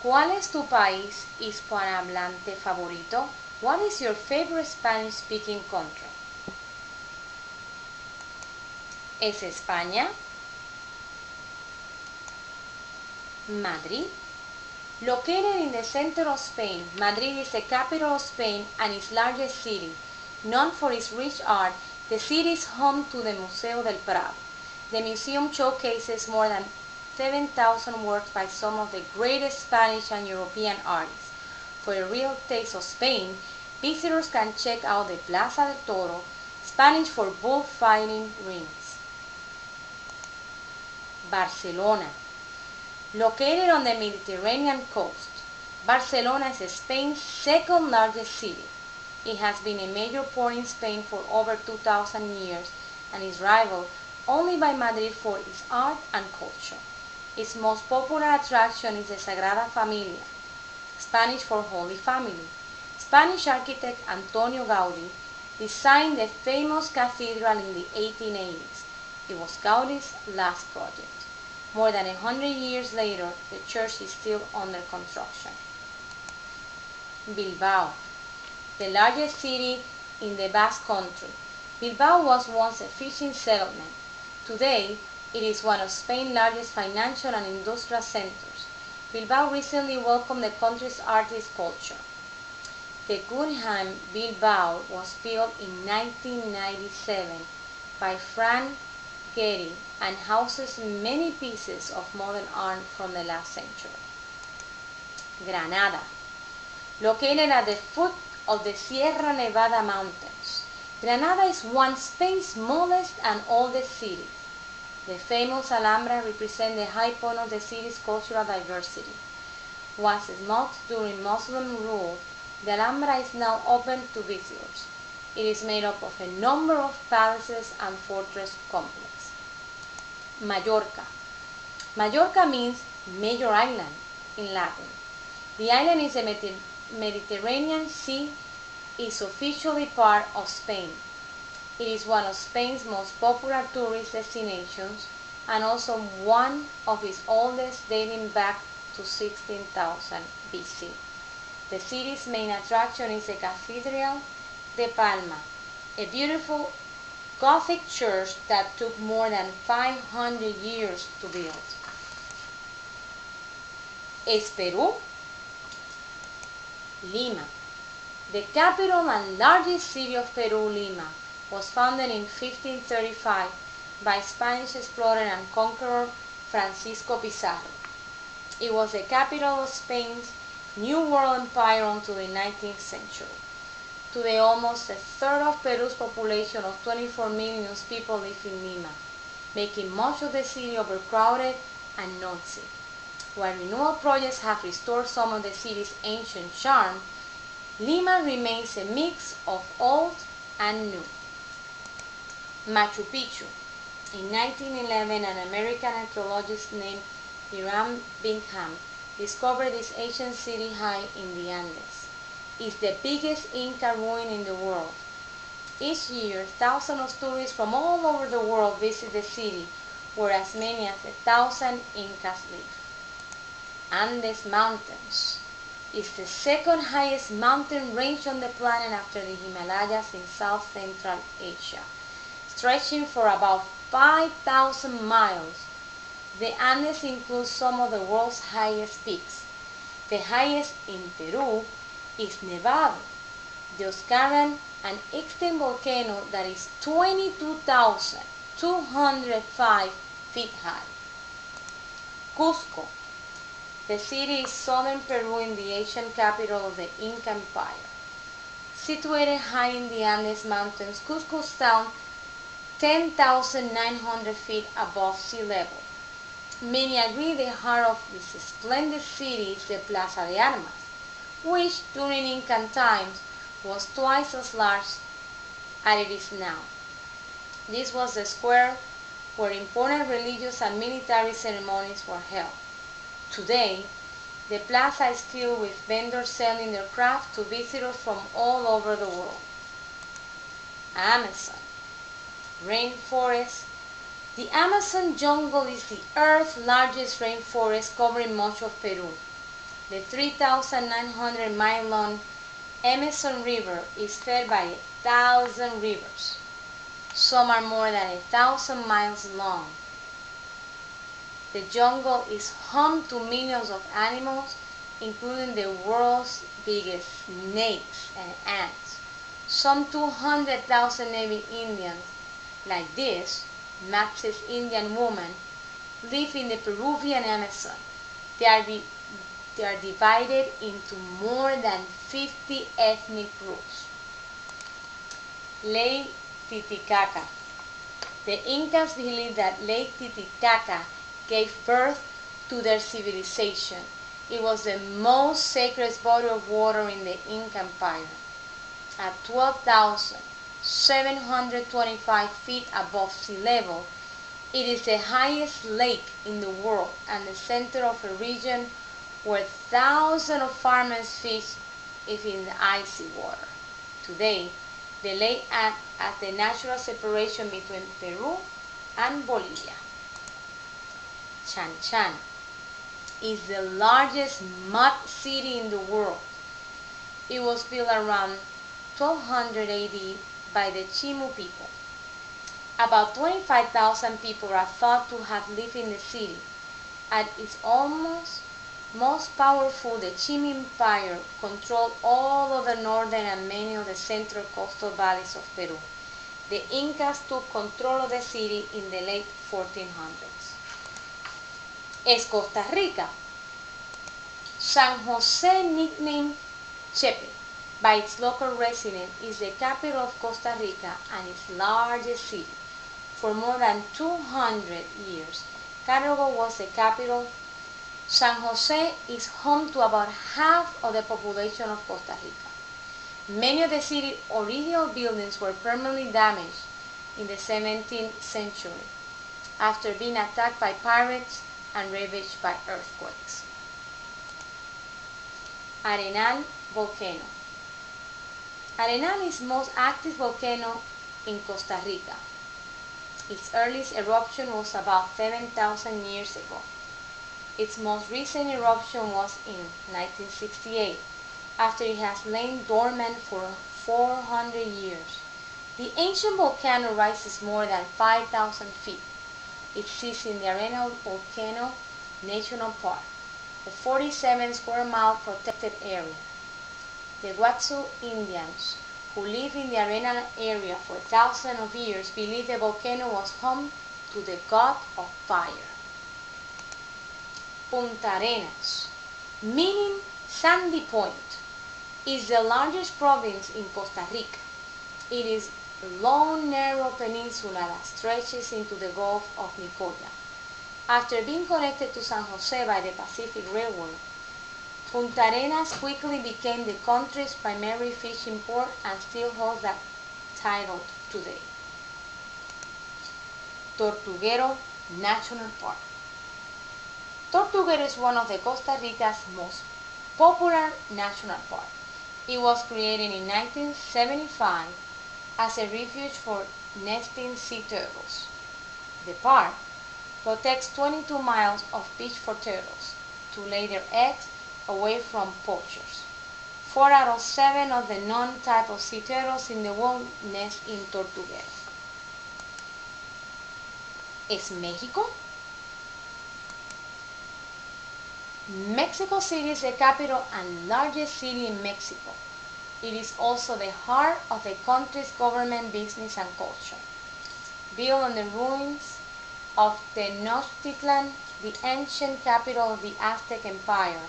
¿Cuál es tu país hispanohablante favorito? What is your favorite Spanish-speaking country? ¿Es España? Madrid? Located in the center of Spain, Madrid is the capital of Spain and its largest city. Known for its rich art, the city is home to the Museo del Prado. The museum showcases more than 7,000 works by some of the greatest Spanish and European artists. For a real taste of Spain, visitors can check out the Plaza del Toro, Spanish for bullfighting rings. Barcelona. Located on the Mediterranean coast, Barcelona is Spain's second largest city. It has been a major port in Spain for over 2,000 years and is rivaled only by Madrid for its art and culture. Its most popular attraction is the Sagrada Familia, Spanish for Holy Family. Spanish architect Antonio Gaudí designed the famous cathedral in the 1880s. It was Gaudi's last project. More than 100 years later, the church is still under construction. Bilbao, the largest city in the Basque Country. Bilbao was once a fishing settlement. Today, it is one of Spain's largest financial and industrial centers. Bilbao recently welcomed the country's artist culture. The Guggenheim Bilbao was built in 1997 by Frank Gehry and houses many pieces of modern art from the last century. Granada, located at the foot of the Sierra Nevada mountains. Granada is one of Spain's smallest and oldest cities. The famous Alhambra represents the high point of the city's cultural diversity. Once smoked during Muslim rule, the Alhambra is now open to visitors. It is made up of a number of palaces and fortress complexes. Mallorca. Mallorca means major island in Latin. The island is the Mediterranean Sea is officially part of Spain. It is one of Spain's most popular tourist destinations and also one of its oldest, dating back to 16,000 BC. The city's main attraction is the Cathedral de Palma, a beautiful Gothic church that took more than 500 years to build. ¿Es Perú? Lima. The capital and largest city of Peru, Lima, was founded in 1535 by Spanish explorer and conqueror Francisco Pizarro. It was the capital of Spain's New World Empire until the 19th century. Today, almost a third of Peru's population of 24 million people live in Lima, making much of the city overcrowded and noisy. While renewal projects have restored some of the city's ancient charm, Lima remains a mix of old and new. Machu Picchu. In 1911, an American archaeologist named Hiram Bingham discovered this ancient city high in the Andes. It's the biggest Inca ruin in the world. Each year, thousands of tourists from all over the world visit the city, where as many as 1,000 Incas live. Andes Mountains is the second highest mountain range on the planet after the Himalayas in South Central Asia. Stretching for about 5,000 miles, the Andes includes some of the world's highest peaks. The highest in Peru is Nevado, the Oscaran, an extinct volcano that is 22,205 feet high. Cusco. The city is southern Peru in the ancient capital of the Inca Empire. Situated high in the Andes Mountains, Cusco stands 10,900 feet above sea level. Many agree the heart of this splendid city is the Plaza de Armas, which during Incan times was twice as large as it is now. This was the square where important religious and military ceremonies were held. Today, the plaza is filled with vendors selling their craft to visitors from all over the world. Amazon. Rainforest. The Amazon jungle is the Earth's largest rainforest covering much of Peru. The 3,900-mile-long Amazon River is fed by 1,000 rivers. Some are more than 1,000 miles long. The jungle is home to millions of animals, including the world's biggest snakes and ants. Some 200,000 Navy Indians, like this Mapses Indian woman, live in the Peruvian Amazon. They are divided into more than 50 ethnic groups. Lake Titicaca. The Incas believed that Lake Titicaca gave birth to their civilization. It was the most sacred body of water in the Inca Empire. At 12,725 feet above sea level, it is the highest lake in the world and the center of a region where thousands of farmers fish in the icy water. Today, the lake acts as the natural separation between Peru and Bolivia. Chan Chan is the largest mud city in the world. It was built around 1200 AD by the Chimu people. About 25,000 people are thought to have lived in the city. At its most powerful, the Chimu Empire controlled all of the northern and many of the central coastal valleys of Peru. The Incas took control of the city in the late 1400s. Es Costa Rica. San Jose, nicknamed Chepe by its local residents, is the capital of Costa Rica and its largest city. For more than 200 years, Cartago was the capital. San Jose is home to about half of the population of Costa Rica. Many of the city's original buildings were permanently damaged in the 17th century after being attacked by pirates and ravaged by earthquakes. Arenal volcano. Arenal is the most active volcano in Costa Rica. Its earliest eruption was about 7,000 years ago. Its most recent eruption was in 1968, after it has lain dormant for 400 years. The ancient volcano rises more than 5,000 feet. It sits in the Arenal Volcano National Park, a 47-square-mile protected area. The Guatsu Indians, who live in the Arenal area for thousands of years, believe the volcano was home to the god of fire. Punta Arenas, meaning sandy point, is the largest province in Costa Rica. It is a long, narrow peninsula that stretches into the Gulf of Nicoya. After being connected to San Jose by the Pacific Railway, Punta Arenas quickly became the country's primary fishing port and still holds that title today. Tortuguero National Park. Tortuguero is one of the Costa Rica's most popular national parks. It was created in 1975 as a refuge for nesting sea turtles. The park protects 22 miles of beach for turtles to lay their eggs away from poachers. 4 out of 7 of the known type of sea turtles in the world nest in Tortuguero. ¿Es México? Mexico City is the capital and largest city in Mexico. It is also the heart of the country's government, business, and culture. Built on the ruins of Tenochtitlan, the ancient capital of the Aztec Empire,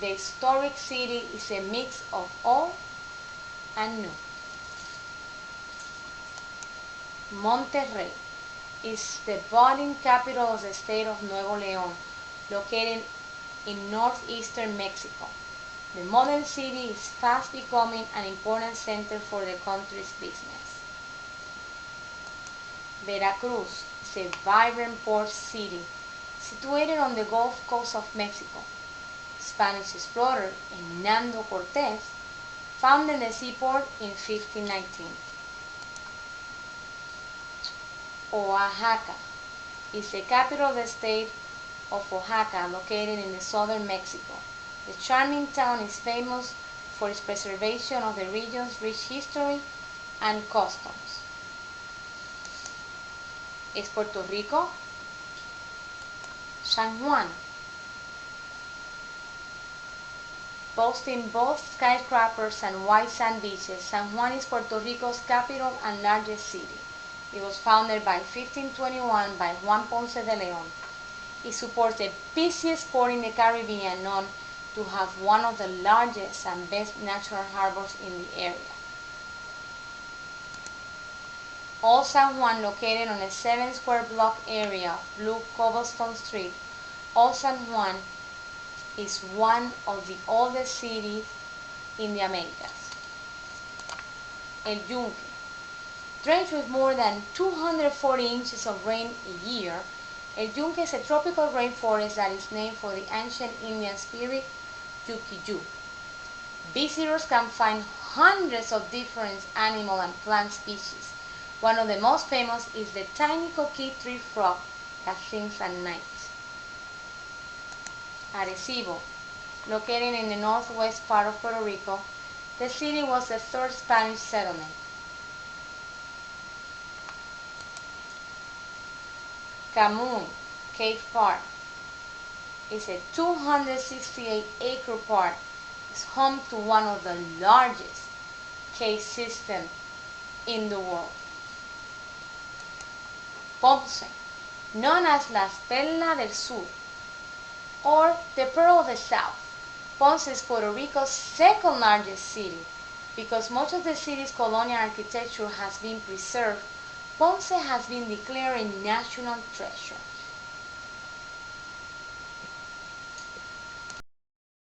the historic city is a mix of old and new. Monterrey is the budding capital of the state of Nuevo León, located in northeastern Mexico. The modern city is fast becoming an important center for the country's business. Veracruz is a vibrant port city situated on the Gulf Coast of Mexico. Spanish explorer Hernando Cortés founded the seaport in 1519. Oaxaca is the capital of the state of Oaxaca, located in the southern Mexico. The charming town is famous for its preservation of the region's rich history and customs. ¿Es Puerto Rico? San Juan. Boasting both skyscrapers and white sand beaches, San Juan is Puerto Rico's capital and largest city. It was founded by 1521 by Juan Ponce de León. It supports the busiest port in the Caribbean, known to have one of the largest and best natural harbors in the area. Old San Juan, located on a 7-square block area of blue cobblestone street, Old San Juan is one of the oldest cities in the Americas. El Yunque. Drenched with more than 240 inches of rain a year, El Yunque is a tropical rainforest that is named for the ancient Indian spirit Yuki-Yu. Visitors can find hundreds of different animal and plant species. One of the most famous is the tiny coquí tree frog that sings at night. Arecibo. Located in the northwest part of Puerto Rico, the city was the third Spanish settlement. Camuy Cave Park is a 268-acre park. It's home to one of the largest cave systems in the world. Ponce, known as La Perla del Sur, or the Pearl of the South. Ponce is Puerto Rico's second largest city. Because much of the city's colonial architecture has been preserved, Ponce has been declared a national treasure.